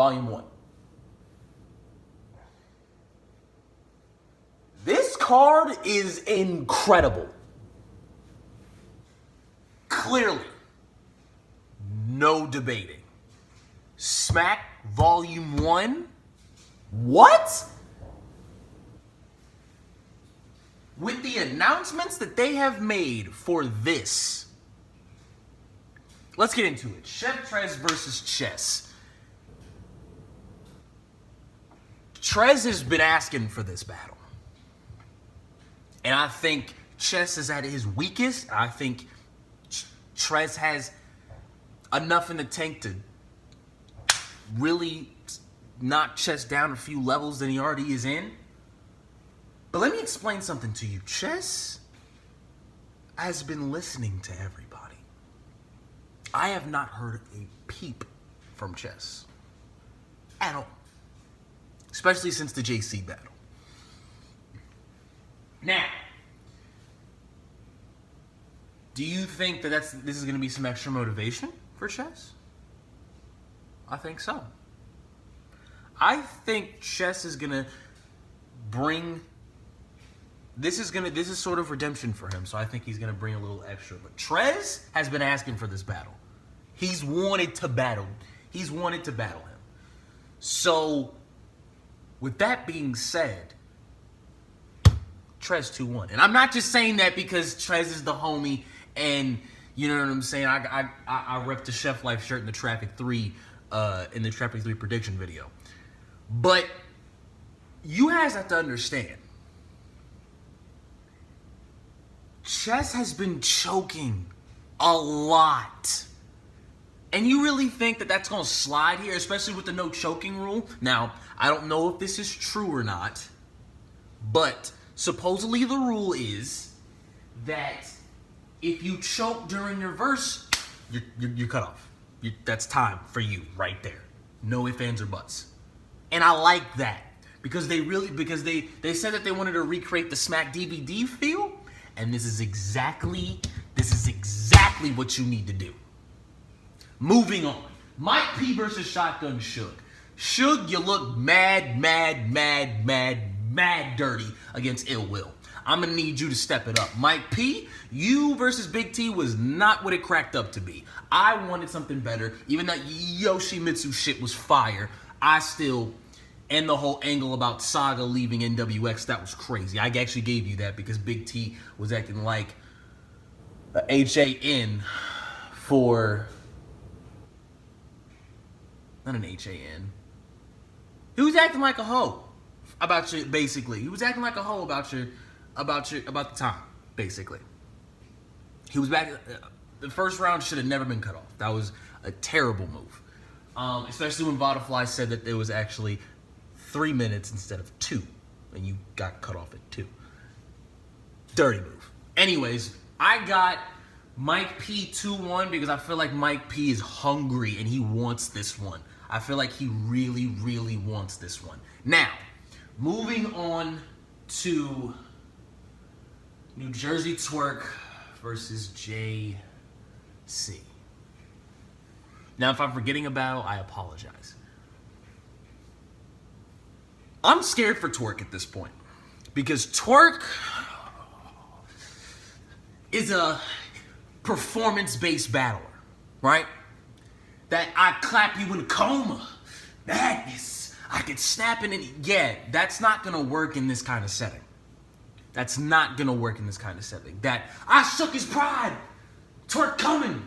Volume 1. This card is incredible. Clearly, no debating. Smack Volume 1? What? With the announcements that they have made for this. Let's get into it. Chef Trez versus Chess. Trez has been asking for this battle. And I think Chess is at his weakest. I think Trez has enough in the tank to really knock Chess down a few levels than he already is in. But let me explain something to you. Chess has been listening to everybody. I have not heard a peep from Chess at all. Especially since the JC battle. Now, do you think that this is going to be some extra motivation for Chess? I think so. I think Chess is going to bring... This is sort of redemption for him, so I think he's going to bring a little extra. But Trez has been asking for this battle. He's wanted to battle. He's wanted to battle him. So, with that being said, Trez 2-1. And I'm not just saying that because Trez is the homie and, you know what I'm saying, I rep the Chef Life shirt in the Traffic 3 prediction video. But you guys have to understand, Chess has been choking a lot. And you really think that that's going to slide here, especially with the no choking rule? Now, I don't know if this is true or not, but supposedly the rule is that if you choke during your verse, you're cut off. That's time for you right there. No ifs, ands, or buts. And I like that because they said that they wanted to recreate the Smack DVD feel. And this is exactly what you need to do. Moving on. Mike P versus Shotgun Suge. Suge, you look mad dirty against Ill Will. I'm going to need you to step it up. Mike P, you versus Big T was not what it cracked up to be. I wanted something better. Even that Yoshimitsu shit was fire. And the whole angle about Saga leaving NWX, that was crazy. I actually gave you that because Big T was acting like a HAN for... Not an HAN. He was acting like a hoe about you, basically. He was acting like a hoe about the time, basically. He was back... The first round should have never been cut off. That was a terrible move. Especially when Vodafly said that there was actually 3 minutes instead of 2, and you got cut off at 2. Dirty move. Anyways, I got Mike P 2-1 because I feel like Mike P is hungry and he wants this one. I feel like he really, really wants this one. Now, moving on to New Jersey Twerk versus JC. Now, if I'm forgetting a battle, I apologize. I'm scared for Twerk at this point because Twerk is a performance-based battler, right? That I clap you in a coma. Madness. I could snap it in. Yeah, that's not going to work in this kind of setting. That's not going to work in this kind of setting. That I shook his pride. Twerk coming.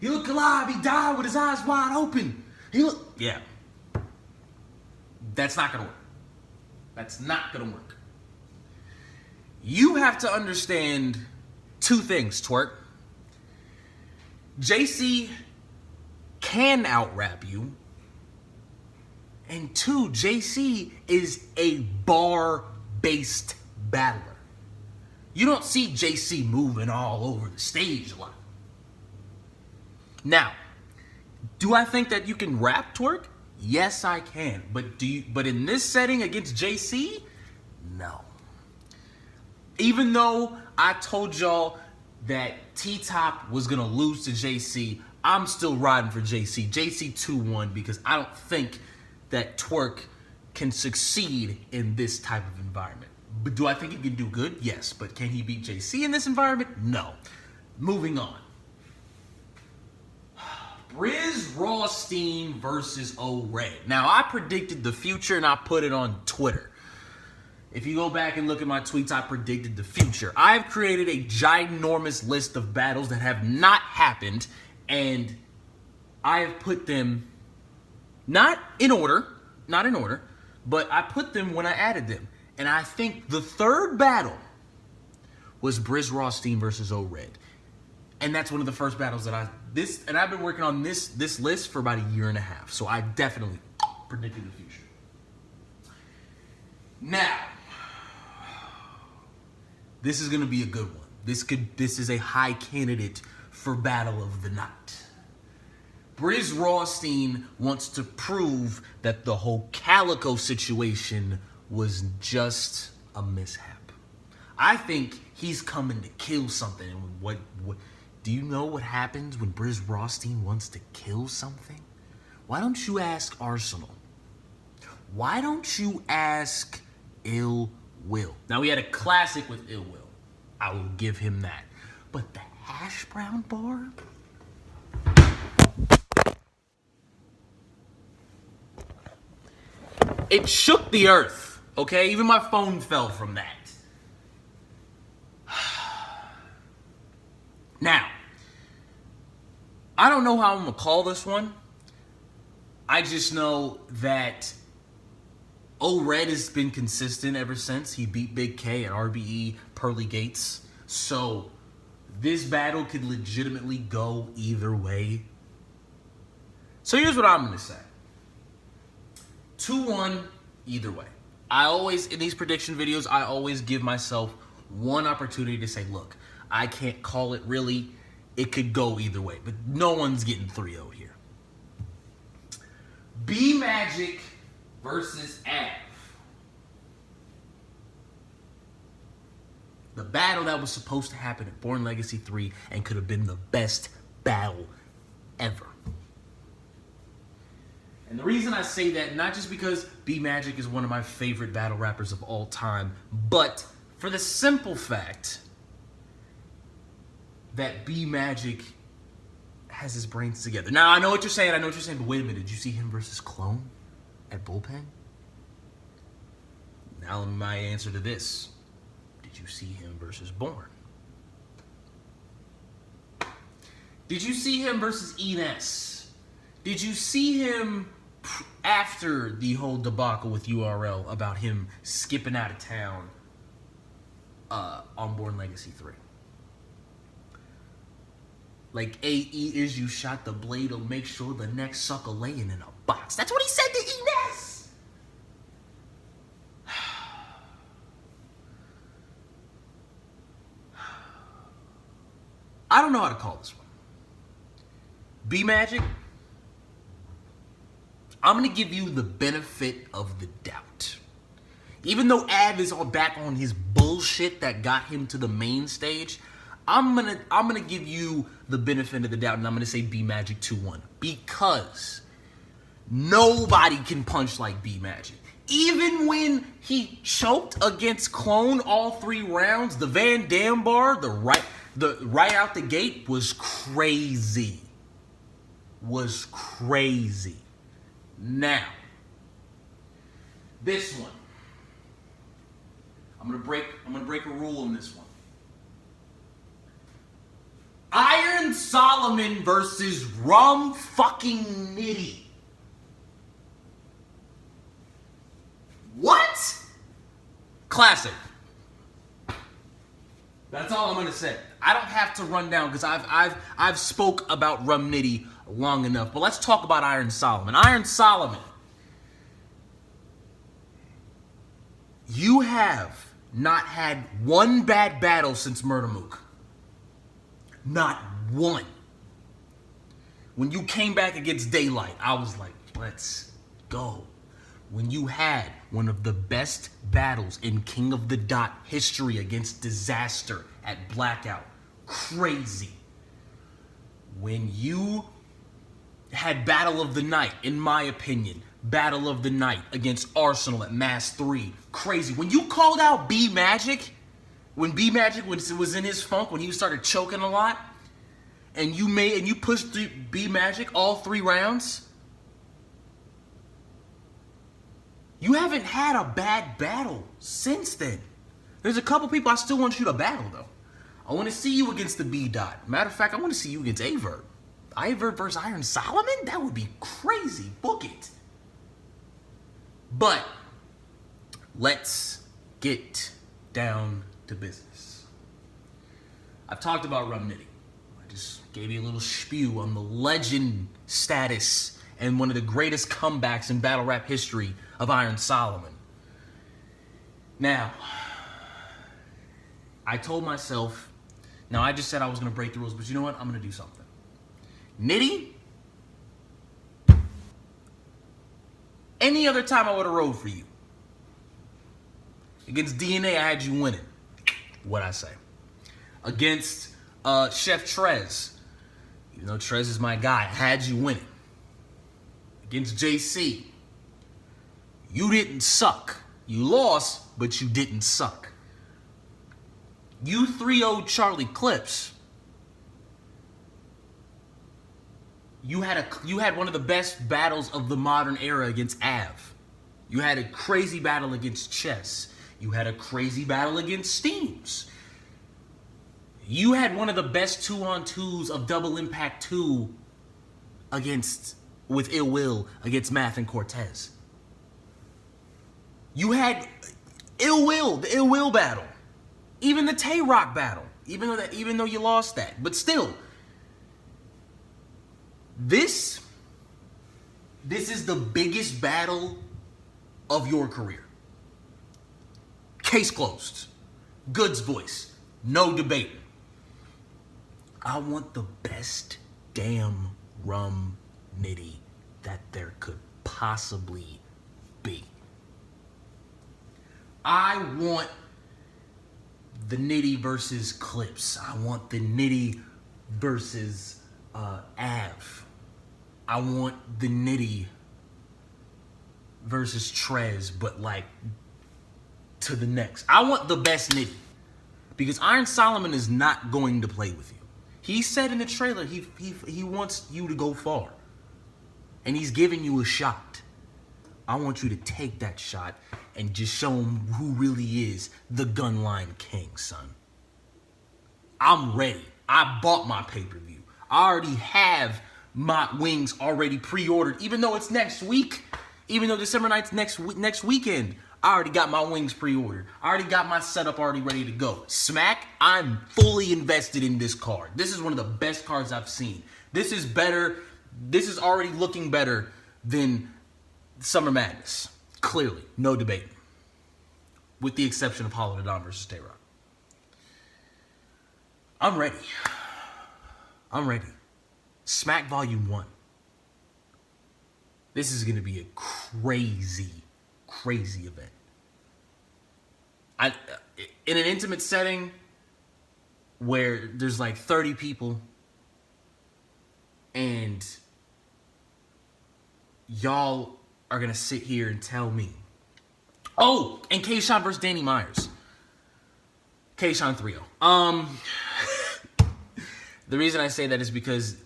He looked alive. He died with his eyes wide open. Yeah. That's not going to work. That's not going to work. You have to understand two things, Twerk. JC can out-rap you. And two, JC is a bar-based battler. You don't see JC moving all over the stage a lot. Now, do I think that you can rap, Twerk? Yes, I can. But in this setting against JC, no. Even though I told y'all that T-Top was going to lose to JC, I'm still riding for JC. JC 2-1 because I don't think that Twerk can succeed in this type of environment. But do I think he can do good? Yes. But can he beat JC in this environment? No. Moving on. Briz Rawstein versus O-Red. Now, I predicted the future and I put it on Twitter. If you go back and look at my tweets, I predicted the future. I've created a ginormous list of battles that have not happened, and I have put them not in order, but I put them when I added them. And I think the third battle was Briz Rawstein versus O-Red. And that's one of the first battles that and I've been working on this list for about a year and a half. So I definitely predicted the future. Now, this is going to be a good one. This is a high candidate for Battle of the Night. Briz Rawstein wants to prove that the whole Calico situation was just a mishap. I think he's coming to kill something. And what do you know what happens when Briz Rawstein wants to kill something? Why don't you ask Arsenal? Why don't you ask Ill Will? Now, we had a classic with Ill Will. I will give him that. But the hash brown bar? It shook the earth, okay? Even my phone fell from that. Now, I don't know how I'm going to call this one. I just know that O-Red has been consistent ever since. He beat Big K at RBE Pearly Gates. So, this battle could legitimately go either way. So, here's what I'm going to say. 2-1 either way. In these prediction videos, I always give myself one opportunity to say, look, I can't call it really. It could go either way, but no one's getting 3-0 here. B Magic versus Av. The battle that was supposed to happen at Born Legacy 3 and could have been the best battle ever. And the reason I say that, not just because B Magic is one of my favorite battle rappers of all time, but for the simple fact that B Magic has his brains together. Now, I know what you're saying, but wait a minute. Did you see him versus Clone at Bullpen? Now, my answer to this. Did you see him versus Born? Did you see him versus Enes? Did you see him after the whole debacle with URL about him skipping out of town on Born Legacy 3? Like, AE is you shot the blade to make sure the next sucker laying in a box. That's what he said to Enes. I don't know how to call this one. B Magic, I'm going to give you the benefit of the doubt. Even though Av is all back on his bullshit that got him to the main stage, I'm gonna give you the benefit of the doubt, and I'm gonna say B Magic 2-1 because nobody can punch like B Magic. Even when he choked against Clone all 3 rounds, the Van Dam bar, the right out the gate was crazy. Now, this one, I'm gonna break a rule in this one. Iron Solomon versus Rum fucking Nitty. What? Classic. That's all I'm gonna say. I don't have to run down because I've spoke about Rum Nitty long enough. But let's talk about Iron Solomon. Iron Solomon, you have not had one bad battle since Murder Mook. Not one. When you came back against Daylight, I was like, let's go. When you had one of the best battles in King of the Dot history against Disaster at Blackout, crazy. When you had Battle of the Night, in my opinion. Battle of the Night against Arsenal at Mass 3. Crazy. When you called out B Magic, when B Magic was in his funk, when he started choking a lot, and you pushed B Magic all 3 rounds, you haven't had a bad battle since then. There's a couple people I still want you to battle, though. I want to see you against the B Dot. Matter of fact, I want to see you against Avert. Avert versus Iron Solomon? That would be crazy. Book it. But let's get down to business. I've talked about Rum Nitty. I just gave you a little spew on the legend status and one of the greatest comebacks in battle rap history of Iron Solomon. Now, I told myself, now I just said I was going to break the rules, but you know what? I'm going to do something. Nitty, any other time I would have rode for you. Against DNA, I had you winning. What'd I say? Against Chef Trez, even though Trez is my guy, I had you winning. Against JC, you didn't suck. You lost, but you didn't suck. You 3-0'd Charlie Clips. You had one of the best battles of the modern era against Av. You had a crazy battle against Chess. You had a crazy battle against Steams. You had one of the best 2-on-2s of Double Impact 2 with Ill Will against Math and Cortez. You had the Ill Will battle. Even the Tay Rock battle. Even though you lost that. But still, this is the biggest battle of your career. Case closed. Goods voice. No debate. I want the best damn Rum Nitty that there could possibly be. I want the Nitty versus Clips. I want the Nitty versus Av. I want the Nitty versus Trez, but like to the next. I want the best Nitty. Because Iron Solomon is not going to play with you. He said in the trailer he wants you to go far. And he's giving you a shot. I want you to take that shot and just show him who really is the Gunline King, son. I'm ready. I bought my pay-per-view. I already have my wings already pre-ordered. Even though it's next week, even though December 9th next weekend, I already got my wings pre-ordered. I already got my setup already ready to go. Smack, I'm fully invested in this card. This is one of the best cards I've seen. This is better. This is already looking better than Summer Madness. Clearly, no debate. With the exception of Hollow Don versus Tay Rock. I'm ready. I'm ready. Smack Volume 1. This is going to be a crazy event. In an intimate setting where there's like 30 people and y'all are going to sit here and tell me, oh, and K-Shon versus Danny Myers. K-Shon 3-0. The reason I say that is because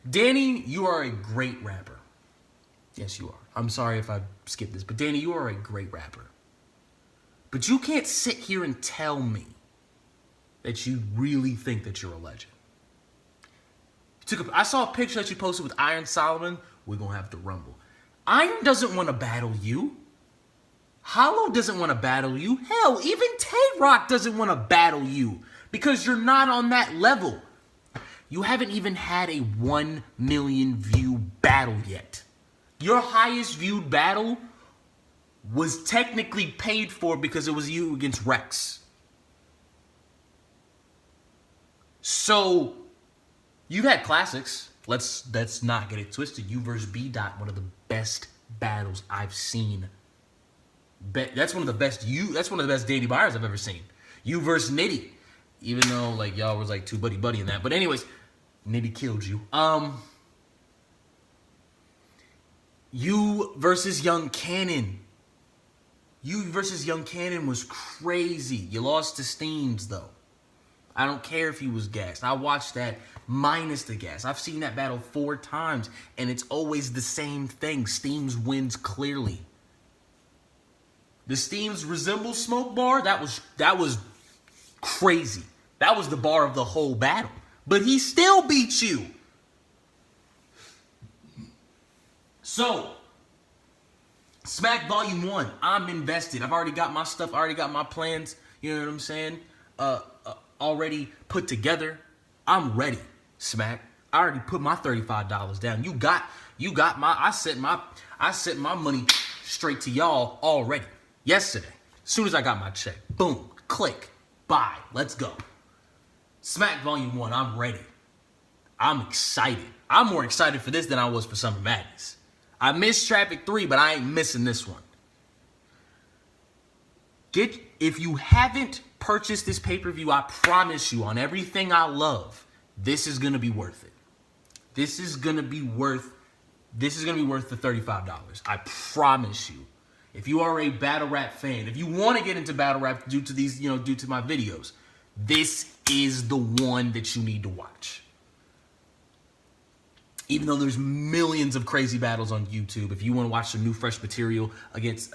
Danny, you are a great rapper. Yes, you are. I'm sorry if I skipped this, but Danny, you are a great rapper. But you can't sit here and tell me that you really think that you're a legend. I saw a picture that you posted with Iron Solomon. We're going to have to rumble. Iron doesn't want to battle you. Hollow doesn't want to battle you. Hell, even Tay Rock doesn't want to battle you because you're not on that level. You haven't even had a 1 million view battle yet. Your highest viewed battle was technically paid for because it was you against Rex. So, you've had classics. Let's not get it twisted. You versus B Dot, one of the best battles I've seen. That's one of the best Danny Myers I've ever seen. You versus Nitty, even though like y'all was like too buddy in that. But anyways, Nitty killed you. You versus Young Cannon. You versus Young Cannon was crazy. You lost to Steams, though. I don't care if he was gassed. I watched that minus the gas. I've seen that battle 4 times, and it's always the same thing. Steams wins clearly. The Steams resemble Smoke Bar. That was crazy. That was the bar of the whole battle. But he still beat you. So, Smack Volume 1, I'm invested. I've already got my stuff. I already got my plans. You know what I'm saying? Already put together. I'm ready, Smack. I already put my $35 down. You got my, I sent my money straight to y'all already. Yesterday. As soon as I got my check. Boom. Click. Buy. Let's go. Smack Volume 1, I'm ready. I'm excited. I'm more excited for this than I was for Summer Madness. I missed Traffic 3, but I ain't missing this one. If you haven't purchased this pay-per-view, I promise you, on everything I love, this is gonna be worth it. This is gonna be worth the $35. I promise you. If you are a battle rap fan, if you want to get into battle rap due to my videos, this is the one that you need to watch. Even though there's millions of crazy battles on YouTube, if you want to watch some new fresh material against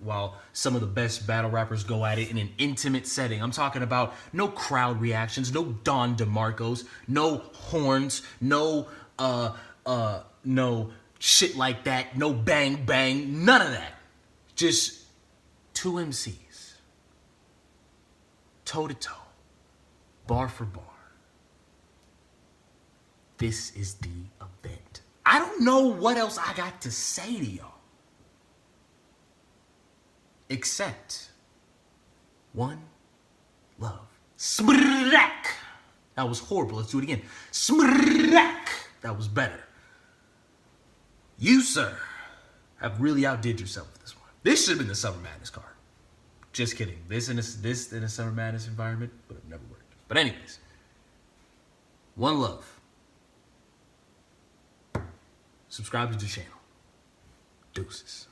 while some of the best battle rappers go at it in an intimate setting, I'm talking about no crowd reactions, no Don DeMarcos, no horns, no shit like that, no bang bang, none of that. Just 2 MCs, toe to toe, bar for bar. This is the event. I don't know what else I got to say to y'all. Except one love. Smrack. That was horrible. Let's do it again. Smrack. That was better. You, sir, have really outdid yourself with this one. This should have been the Summer Madness card. Just kidding. This in a Summer Madness environment would have never worked. But anyways, one love. Subscribe to the channel. Deuces.